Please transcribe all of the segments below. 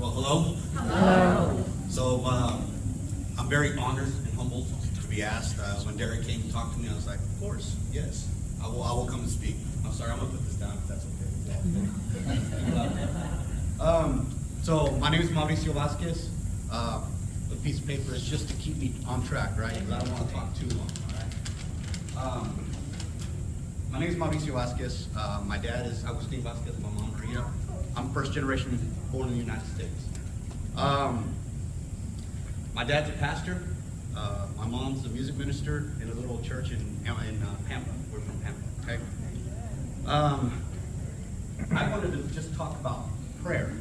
Well, hello. Hello. So I'm very honored and humbled to be asked. When Derek came to talk to me, I was like, of course, yes, I will come and speak. I'm sorry, I'm gonna put this down if that's okay. So my name is Mauricio Vasquez. The piece of paper is just to keep me on track, right? Because I don't want to talk too long. All right. My name is Mauricio Vasquez. My dad is Agustin Vasquez. My mom, Maria. I'm first generation born in the United States. My dad's a pastor. My mom's a music minister in a little church in Pampa. We're from Pampa, okay? I wanted to just talk about prayer.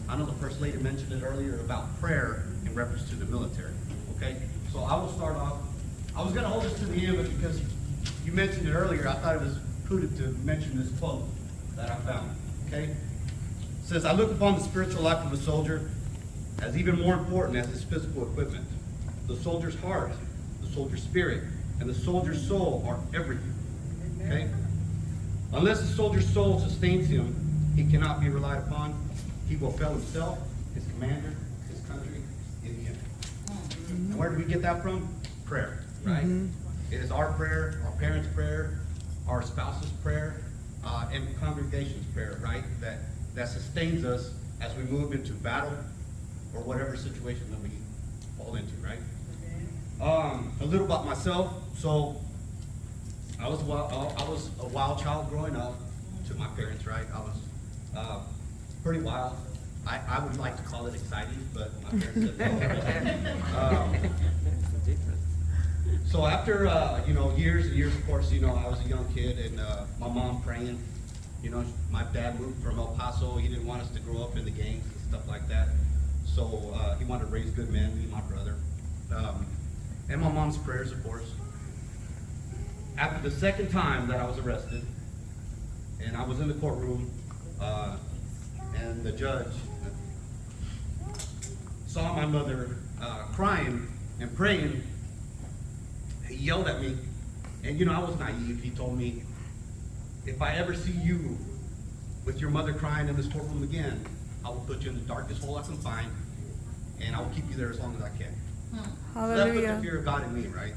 I know the First Lady mentioned it earlier about prayer in reference to the military, okay? So I will start off. I was gonna hold this to the end, but because you mentioned it earlier, I thought it was prudent to mention this quote that I found, okay? It says, I look upon the spiritual life of a soldier as even more important as his physical equipment. The soldier's heart, the soldier's spirit, and the soldier's soul are everything, okay? Unless the soldier's soul sustains him, he cannot be relied upon. He will fail himself, his commander, his country, in the end. And where do we get that from? Prayer, right? It is our prayer, our parents' prayer, our spouse's prayer, and the congregation's prayer, right? That sustains us as we move into battle or whatever situation that we fall into, right? A little about myself. So I was a wild child growing up to my parents, right? I was pretty wild. I would like to call it exciting, but my parents said no. So after years and years, of course, I was a young kid, and my mom praying. My dad moved from El Paso. He didn't want us to grow up in the gangs and stuff like that. So he wanted to raise good men, me and my brother. And my mom's prayers, of course. After the second time that I was arrested, and I was in the courtroom, and the judge saw my mother crying and praying, he yelled at me. And I was naive. He told me, if I ever see you with your mother crying in this courtroom again, I will put you in the darkest hole I can find, and I will keep you there as long as I can. So that put the fear of God in me, right?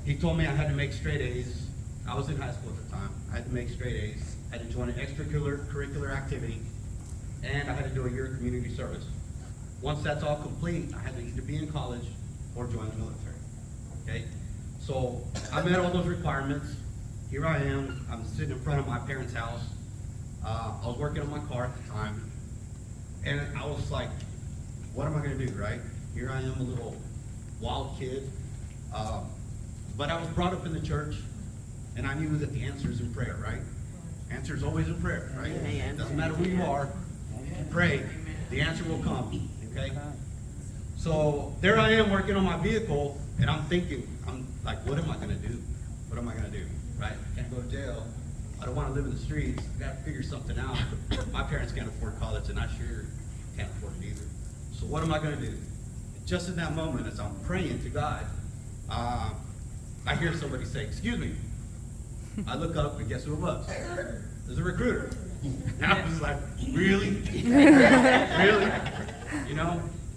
He told me I had to make straight A's. I was in high school at the time. I had to make straight A's. I had to join an extracurricular activity, and I had to do a year of community service. Once that's all complete, I had to either be in college or join the military, okay? So I met all those requirements. Here I am. I'm sitting in front of my parents' house. I was working on my car at the time, and I was like, what am I going to do, right? Here I am, a little wild kid. But I was brought up in the church, and I knew that the answer is in prayer, right? Answer is always in prayer, right? It doesn't matter who you are, pray, the answer will come, okay? So there I am working on my vehicle, and I'm thinking, I'm like, what am I going to do? What am I going to do, right? I can't go to jail. I don't want to live in the streets. I got to figure something out. My parents can't afford college, and I sure can't afford it either. So what am I going to do? Just in that moment, as I'm praying to God, I hear somebody say, excuse me. I look up, and guess who it was? It was a recruiter. And I was like, really? Really?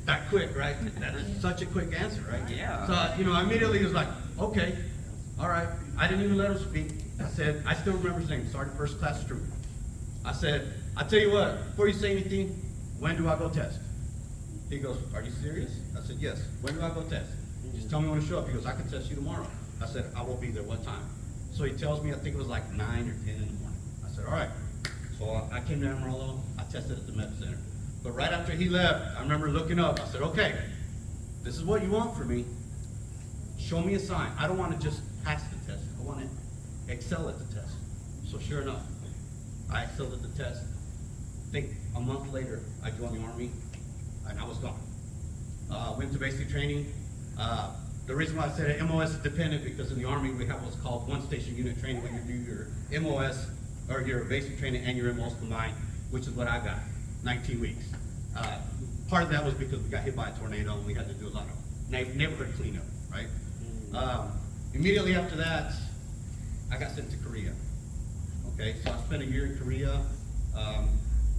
That quick, right? That is such a quick answer, right? Yeah. So, I immediately was like, okay, all right. I didn't even let him speak. I said, I still remember his name, Sergeant First Class Trooper. I said, I tell you what, before you say anything, when do I go test? He goes, are you serious? I said, yes. When do I go test? Just tell me when to show up. He goes, I can test you tomorrow. I said, I won't be there. What time? So he tells me, I think it was like 9 or 10 in the morning. I said, all right. So I came to Amarillo. I tested at the med center. But right after he left, I remember looking up. I said, okay, this is what you want from me. Show me a sign. I don't want to just pass the test. I want to excel at the test. So sure enough, I excelled at the test. I think a month later, I joined the Army, and I was gone. Went to basic training. The reason why I said MOS is dependent because in the Army we have what's called one station unit training when you do your MOS or your basic training and your MOS combined, which is what I got, 19 weeks. Part of that was because we got hit by a tornado and we had to do a lot of neighborhood cleanup, right? Immediately after that, I got sent to Korea. Okay, so I spent a year in Korea,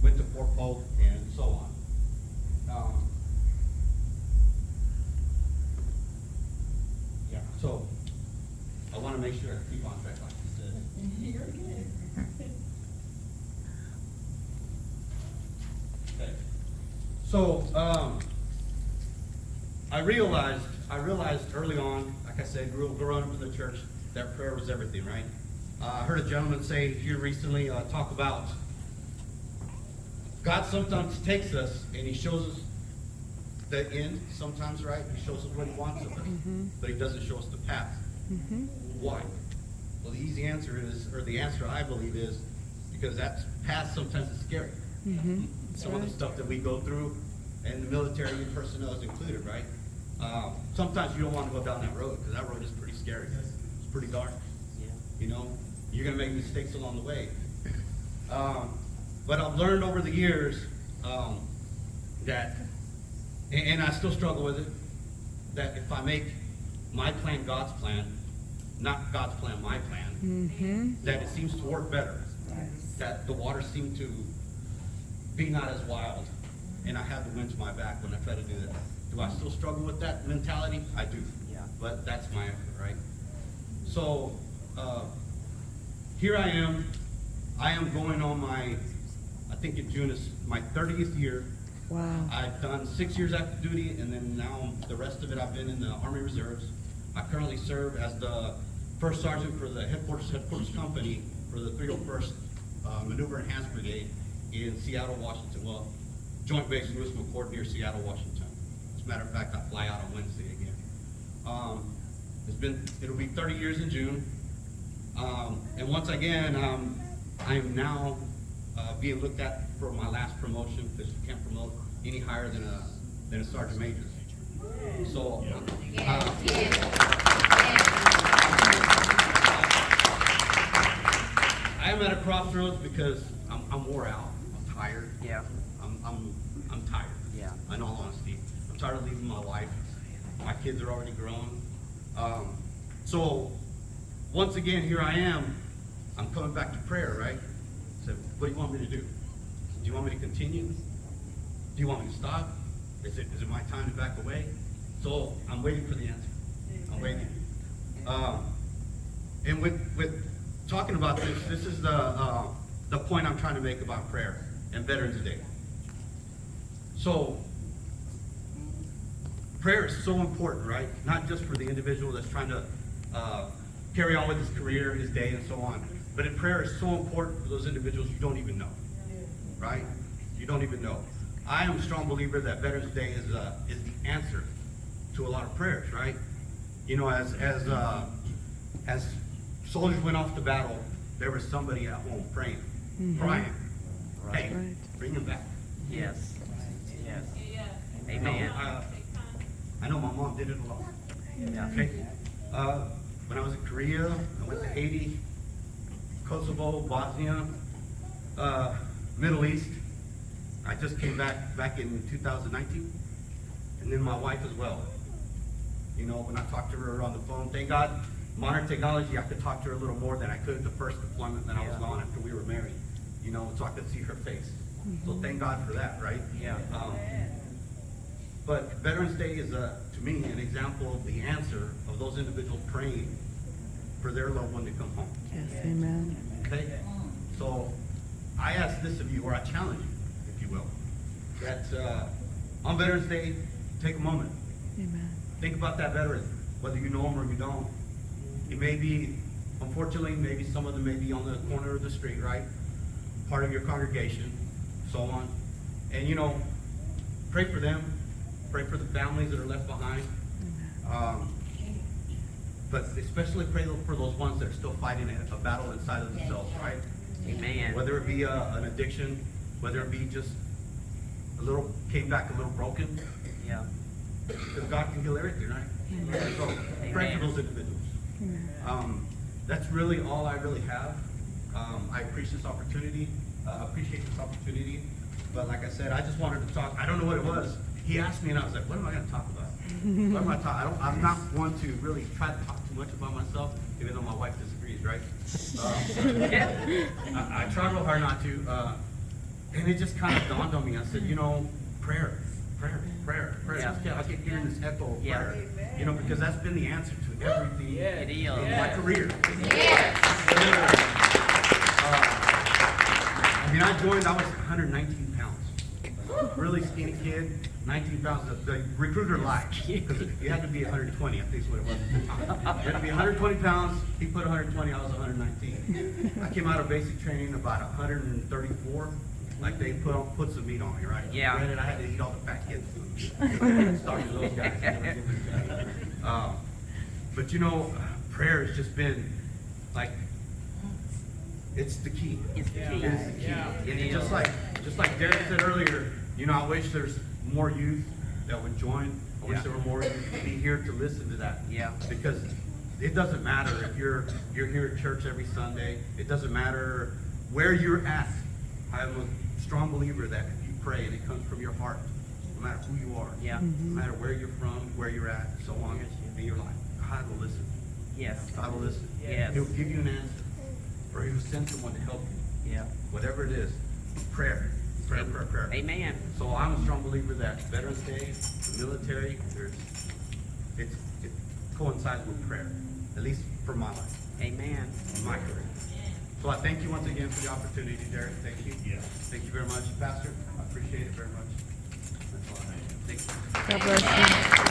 went to Fort Polk and so on. So, I realized early on, like I said, growing up in the church, that prayer was everything, right? I heard a gentleman say here recently, talk about God sometimes takes us and he shows us the end sometimes, right? He shows us what he wants of us, but he doesn't show us the path. Why? Well, the easy answer is, or the answer I believe is, because that path sometimes is scary. Some of the stuff that we go through, and the military personnel is included, right? Sometimes you don't want to go down that road, because that road is pretty scary. It's pretty dark. You know, you're going to make mistakes along the way. But I've learned over the years that, and I still struggle with it, that if I make my plan God's plan, not God's plan my plan, that it seems to work better. That the waters seem to be not as wild, and I have the wind to my back when I try to do that. Do I still struggle with that mentality? I do. But that's my effort, right? So, here I am. I am going on my, I think in June is my 30th year. Wow. I've done 6 years active duty, and then now the rest of it I've been in the Army Reserves. I currently serve as the first sergeant for the headquarters company for the 301st Maneuver Enhanced Brigade in Seattle, Washington. Well, Joint Base Lewis McCord near Seattle, Washington. As a matter of fact, I fly out on Wednesday again. It'll be 30 years in June. And once again, I am now being looked at for my last promotion, because you can't promote any higher than a sergeant major. So, I am at a crossroads because I'm wore out. I'm tired. I'm tired. In all honesty, I'm tired of leaving my wife. My kids are already grown. So, once again, here I am. I'm coming back to prayer, right? So, what do you want me to do? Do you want me to continue? Do you want me to stop? Is it my time to back away? So I'm waiting for the answer. I'm waiting. And with talking about this is the point I'm trying to make about prayer and Veterans Day. So prayer is so important, right? Not just for the individual that's trying to carry on with his career, his day, and so on. But prayer is so important for those individuals you don't even know, right? You don't even know. I am a strong believer that Veterans Day is the answer to a lot of prayers, right? You know, as soldiers went off to battle, there was somebody at home praying, crying, hey, bring him back. Yes. Amen. I know my mom did it a lot. Okay. When I was in Korea, I went to Haiti, Kosovo, Bosnia, Middle East. I just came back in 2019, and then my wife as well. You know, when I talked to her on the phone, thank God, modern technology, I could talk to her a little more than I could the first deployment that I was gone after we were married. You know, so I could see her face. So thank God for that, right? But Veterans Day is, to me, an example of the answer of those individuals praying for their loved one to come home. Yes, amen. Okay? So I ask this of you, or I challenge you, if you will, that on Veterans Day, take a moment. Amen. Think about that veteran, whether you know him or you don't. He may be, unfortunately, maybe some of them may be on the corner of the street, right? Part of your congregation, so on. And you know, pray for them. Pray for the families that are left behind. But especially pray for those ones that are still fighting a battle inside of themselves, right? Amen. Whether it be an addiction, whether it be just came back a little broken. Because God can heal everything, right? So pray for those individuals. That's really all I really have. I appreciate this opportunity. But like I said, I just wanted to talk. I don't know what it was. He asked me, and I was like, "What am I going to talk about? What am I talking? I'm not one to really try to talk too much about myself, even though my wife disagrees, right? I try real hard not to. And it just kind of dawned on me. I said, you know, prayer. Yeah. I keep hearing this echo of prayer. You know, because that's been the answer to everything in my career. I mean, I was 119 pounds. really skinny kid, 19 pounds. The recruiter lied, because you had to be 120, I think is what it was at the time. You had to be 120 pounds, he put 120, I was 119. I came out of basic training about 134, like they put some meat on me, right? Yeah. Granted, I had to eat all the fat kids' food. Starting with those guys. But you know, prayer has just been like, it's the key. It's the key. It is the key. It And is. just like Derek said earlier, you know, I wish there's more youth that would join. I wish Yeah. there were more youth to be here to listen to that. Yeah. Because it doesn't matter if you're here at church every Sunday. It doesn't matter where you're at. I'm a strong believer that if you pray and it comes from your heart, no matter who you are, Yeah. no matter where you're from, where you're at, so on in your life, God will listen. Yes. God will listen. Yes. He'll give you an answer, or He'll send someone to help you. Yeah. Whatever it is, prayer. Prayer. Amen. So I'm a strong believer that Veterans Day, the military, it coincides with prayer, at least for my life, Amen. my career. So I thank you once again for the opportunity, Derek. Thank you. Yeah. Thank you very much, Pastor. I appreciate it very much. That's all I have. Thank you. God bless you.